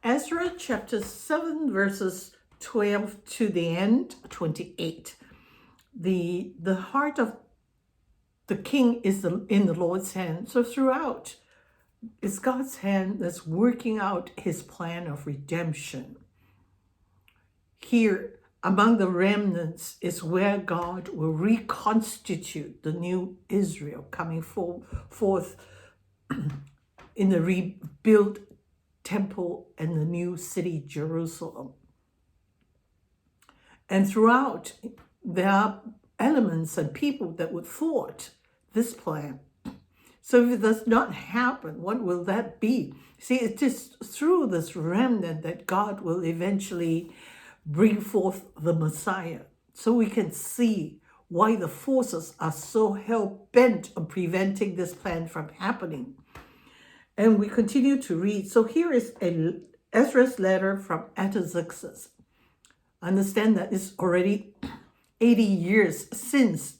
Ezra chapter 7 verses 12 to the end, 28. The heart of the king is in the Lord's hand. So throughout, it's God's hand that's working out his plan of redemption. Here, among the remnants is where God will reconstitute the new Israel coming forth in the rebuilt temple and the new city, Jerusalem. And throughout, there are elements and people that would thwart this plan. So if it does not happen, what will that be? See, it is through this remnant that God will eventually bring forth the Messiah. So we can see why the forces are so hell-bent on preventing this plan from happening. And we continue to read. So here is Ezra's letter from Artaxerxes. Understand that it's already 80 years since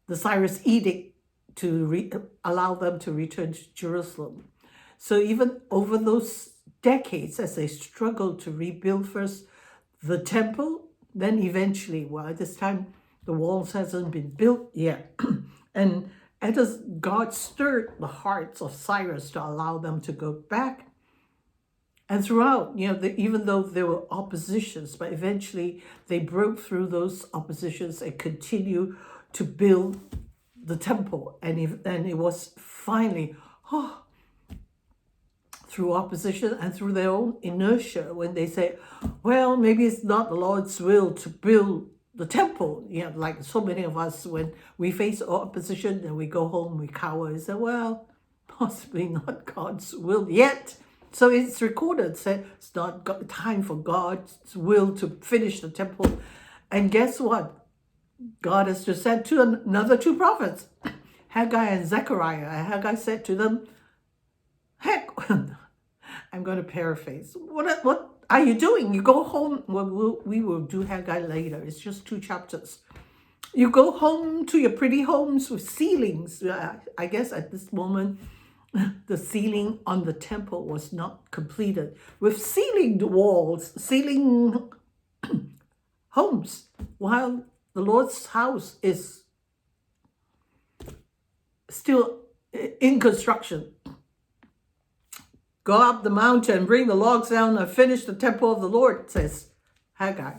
the Cyrus edict to allow them to return to Jerusalem. So even over those decades, as they struggled to rebuild first the temple, then eventually, well, at this time, the walls hasn't been built yet. And as God stirred the hearts of Cyrus to allow them to go back. And throughout, even though there were oppositions, but eventually they broke through those oppositions and continued to build the temple. And it was finally, through opposition and through their own inertia, when they say, well, maybe it's not the Lord's will to build the temple. Like so many of us, when we face opposition and we go home, we cower and say, well, possibly not God's will yet. So it's recorded, said it's not time for God's will to finish the temple. And guess what? God has just sent another two prophets, Haggai and Zechariah. And Haggai said to them, heck, I'm going to paraphrase. What are you doing? You go home. Well, we will do Haggai later. It's just 2 chapters. You go home to your pretty homes with ceilings. I guess at this moment, the ceiling on the temple was not completed. With ceilinged walls, ceiling homes, while the Lord's house is still in construction. Go up the mountain, bring the logs down, and finish the temple of the Lord, says Haggai.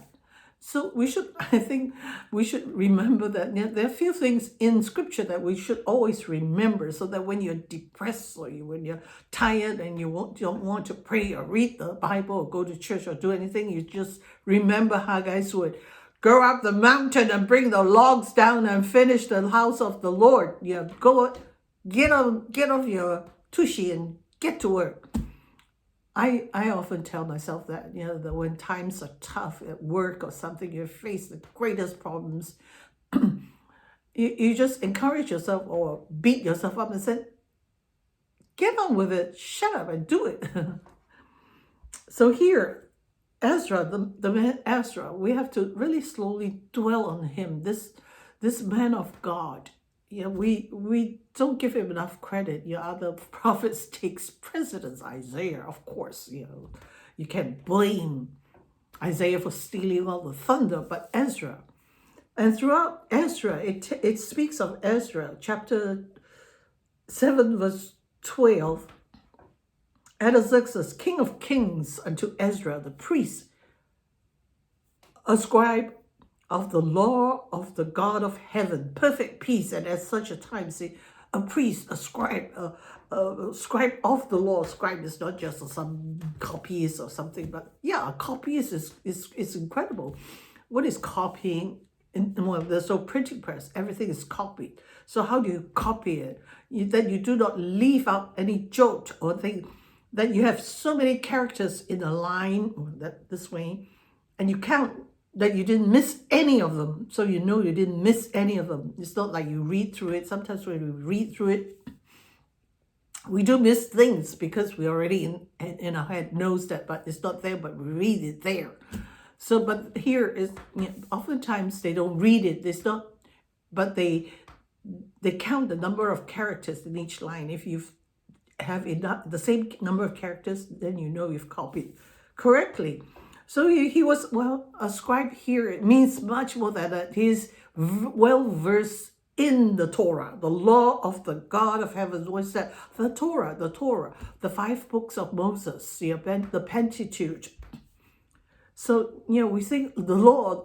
So I think we should remember that there are a few things in Scripture that we should always remember, so that when you're depressed or when you're tired and you don't want to pray or read the Bible or go to church or do anything, you just remember Haggai's word. Go up the mountain and bring the logs down and finish the house of the Lord. Go get off your tushy and get to work. I often tell myself that, that when times are tough at work or something, you face the greatest problems, you just encourage yourself or beat yourself up and say, get on with it, shut up and do it. So here, Ezra, the man Ezra, we have to really slowly dwell on him, this man of God. We don't give him enough credit. Other prophets takes precedence. Isaiah, of course, you can't blame Isaiah for stealing all the thunder, but Ezra. And throughout Ezra, it speaks of Ezra, chapter 7, verse 12. Artaxerxes, king of kings, unto Ezra, the priest, a scribe of the law of the God of heaven, perfect peace. And at such a time, see, a priest, a scribe of the law. Scribe is not just some copyist or something, but a copyist is incredible. What is copying? Well, there's no printing press. Everything is copied. So how do you copy it? That you do not leave out any jot or thing. That you have so many characters in a line, or this way, and you count that you didn't miss any of them. So you didn't miss any of them. It's not like you read through it. Sometimes when we read through it, we do miss things because we already in our head knows that, but it's not there, but we read it there. So, but here is, oftentimes they don't read it. It's not, but they count the number of characters in each line. If you've have enough, the same number of characters, then you know you've copied correctly. So he was, well, a scribe here, it means much more than that. He's well versed in the Torah, the law of the God of heaven. What's that? The Torah, the 5 books of Moses, the Pentateuch. So, we think the law,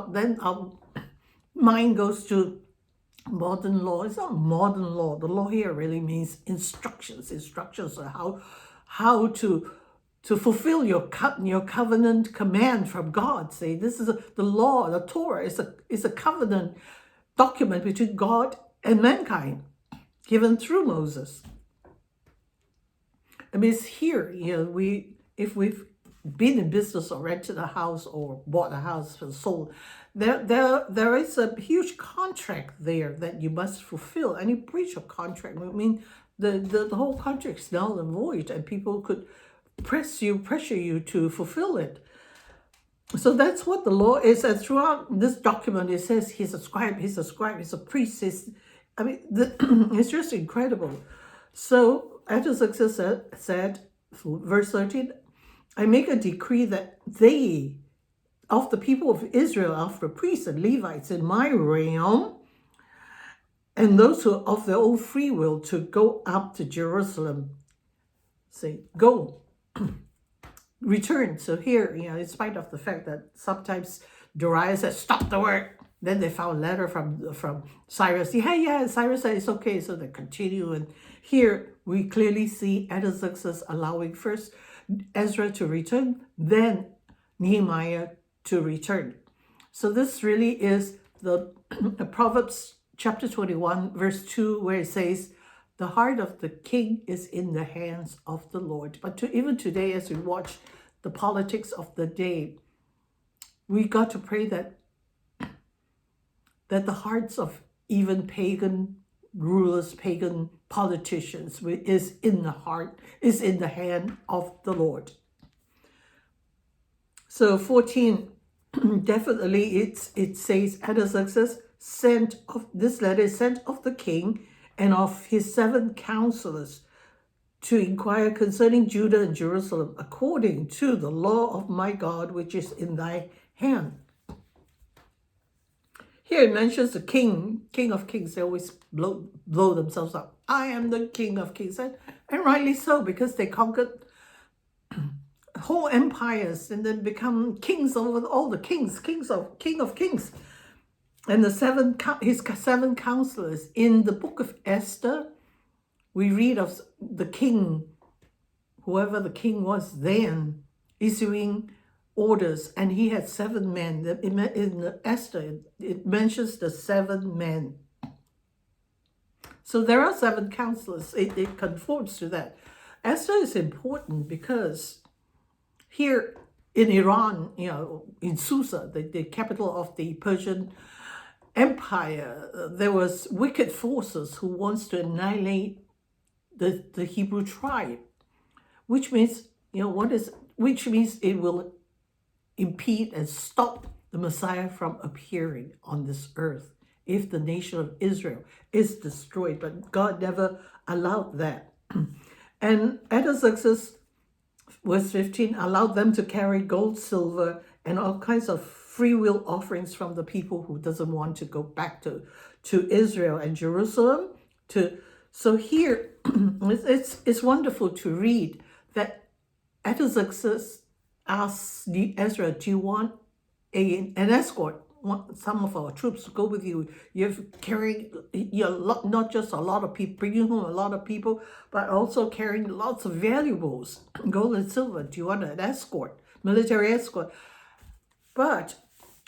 then our mind goes to modern law. It's not modern law. The law here really means instructions on how to fulfill your covenant command from God. Say, this is the law, the Torah is a covenant document between God and mankind, given through Moses. I mean, it's here, if we've been in business or rented a house or bought a house and sold, there is a huge contract there that you must fulfill. Any breach of contract, I mean, the whole contract is null and void, and people could pressure you to fulfill it. So that's what the law is. And throughout this document, it says he's a scribe, he's a priest. It's just incredible. So Artaxerxes said, verse 13, I make a decree that they, of the people of Israel, of the priests and Levites in my realm, and those who of their own free will, to go up to Jerusalem. Say, go. Return. So here, in spite of the fact that sometimes Darius said, stop the work, then they found a letter from Cyrus. Yeah, Cyrus said it's okay, so they continue. And here we clearly see Artaxerxes allowing first Ezra to return, then Nehemiah to return. So this really is the Proverbs chapter 21, verse 2, where it says, the heart of the king is in the hands of the Lord. But even today, as we watch the politics of the day, we got to pray that the hearts of even pagan rulers, pagan politicians, is in the hand of the Lord. So 14, definitely it says Artaxerxes this letter is sent of the king and of his 7 counselors to inquire concerning Judah and Jerusalem, according to the law of my God, which is in thy hand. Here it mentions the king of kings. They always blow themselves up. I am the king of kings. And rightly so, because they conquered whole empires and then become kings over all the king of kings. And his 7 counselors. In the book of Esther, we read of the king, whoever the king was then, issuing orders, and he had 7 men. In Esther, it mentions the 7 men. So there are 7 counselors. It conforms to that. Esther is important because here in Iran, in Susa, the capital of the Persian Empire, there was wicked forces who wants to annihilate the Hebrew tribe, which means it will impede and stop the Messiah from appearing on this earth if the nation of Israel is destroyed. But God never allowed that. And Artaxerxes, verse 15, allowed them to carry gold, silver, and all kinds of free will offerings from the people who doesn't want to go back to Israel and Jerusalem. So here, it's wonderful to read that Artaxerxes asks Ezra, do you want an escort? Want some of our troops to go with you? You're carrying not just a lot of people, bringing home a lot of people, but also carrying lots of valuables, gold and silver. Do you want an escort, military escort? But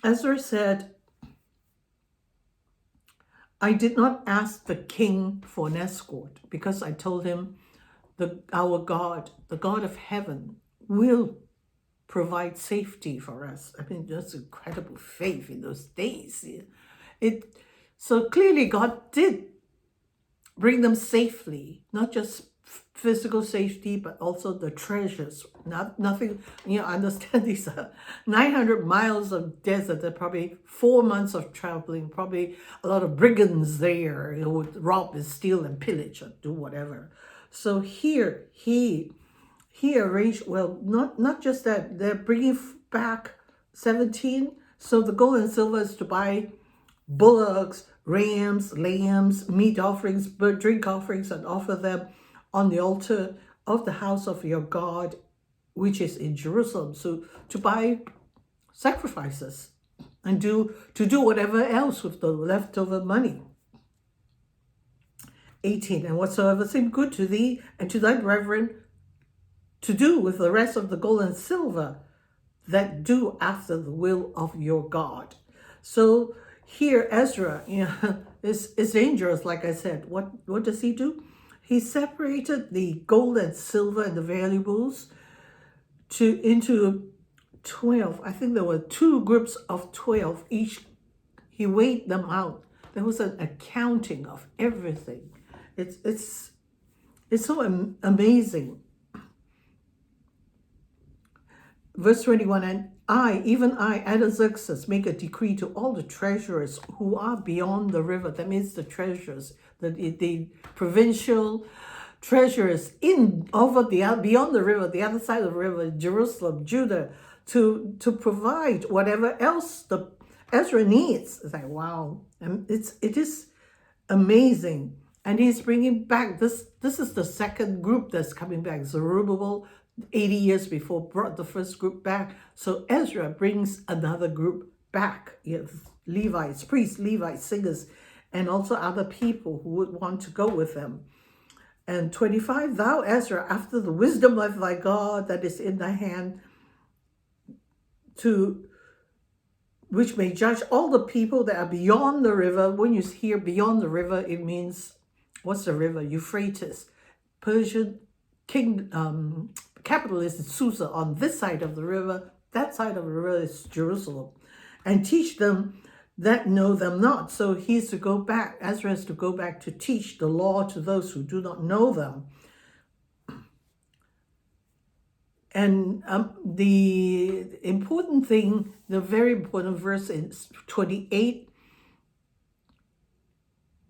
Ezra said, I did not ask the king for an escort because I told him our God, the God of heaven, will provide safety for us. I mean, that's incredible faith in those days. So clearly God did bring them safely, not just physical safety, but also the treasures. Nothing, I understand these are 900 miles of desert, there probably 4 months of traveling, probably a lot of brigands there who would rob and steal and pillage or do whatever. So here he arranged, well, not just that, they're bringing back 17. So the gold and silver is to buy bullocks, rams, lambs, meat offerings, drink offerings, and offer them on the altar of the house of your God, which is in Jerusalem. So to buy sacrifices and to do whatever else with the leftover money. 18, and whatsoever seemed good to thee and to thy brethren, to do with the rest of the gold and silver, that do after the will of your God. So here Ezra, is dangerous, like I said. What does he do? He separated the gold and silver and the valuables into 12. I think there were 2 groups of 12 each. He weighed them out. There was an accounting of everything. It's so amazing. Verse 21, and I, even I, Artaxerxes, make a decree to all the treasurers who are beyond the river. That means the treasurers, the provincial treasurers beyond the river, the other side of the river, Jerusalem, Judah, to provide whatever else the Ezra needs. It's like, wow, and it is amazing. And he's bringing back this is the second group that's coming back. Zerubbabel, 80 years before, brought the first group back. So Ezra brings another group back. Levites, priests, Levites, singers, and also other people who would want to go with them. And 25, thou, Ezra, after the wisdom of thy God that is in thy hand, which may judge all the people that are beyond the river. When you hear beyond the river, it means, what's the river? Euphrates. Persian capital is Susa on this side of the river. That side of the river is Jerusalem. And teach them that know them not. So he's to go back, Ezra has to go back to teach the law to those who do not know them. And the important thing, the very important verse in 28,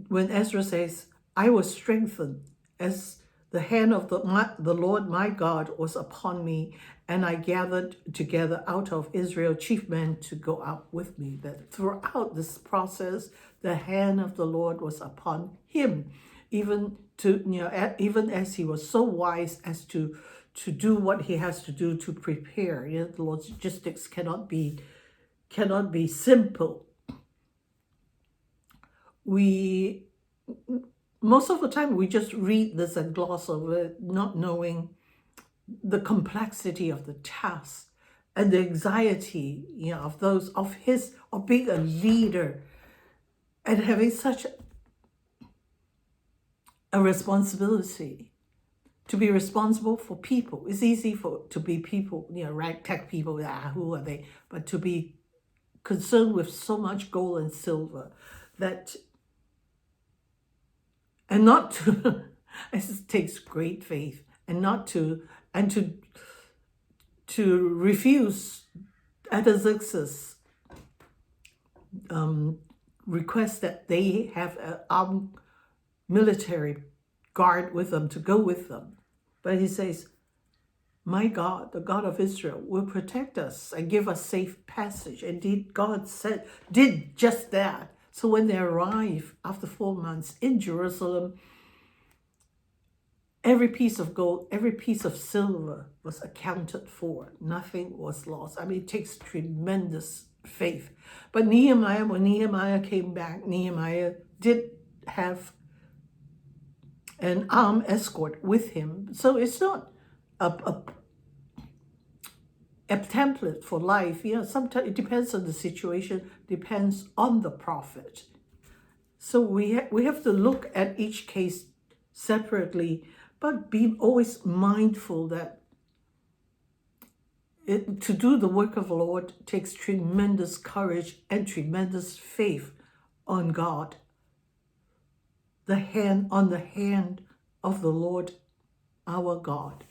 when Ezra says, I was strengthened as the hand of the Lord my God was upon me, and I gathered together out of Israel chief men to go out with me. That throughout this process, the hand of the Lord was upon him, even as he was so wise as to do what he has to do to prepare. The logistics cannot be simple. Most of the time we just read this and gloss over it, not knowing the complexity of the task and the anxiety, of being a leader and having such a responsibility. To be responsible for people. It's easy to be people, ragtag people, who are they? But to be concerned with so much gold and silver and not to, it takes great faith, and to refuse Artaxerxes' request that they have an armed military guard with them to go with them. But he says, my God, the God of Israel, will protect us and give us safe passage. Indeed, God did just that. So when they arrive after 4 months in Jerusalem, every piece of gold, every piece of silver was accounted for. Nothing was lost. It takes tremendous faith. But when Nehemiah came back, Nehemiah did have an armed escort with him. So it's not a template for life. Sometimes it depends on the situation, depends on the prophet. So we have to look at each case separately, but be always mindful that to do the work of the Lord takes tremendous courage and tremendous faith on God. On the hand of the Lord our God.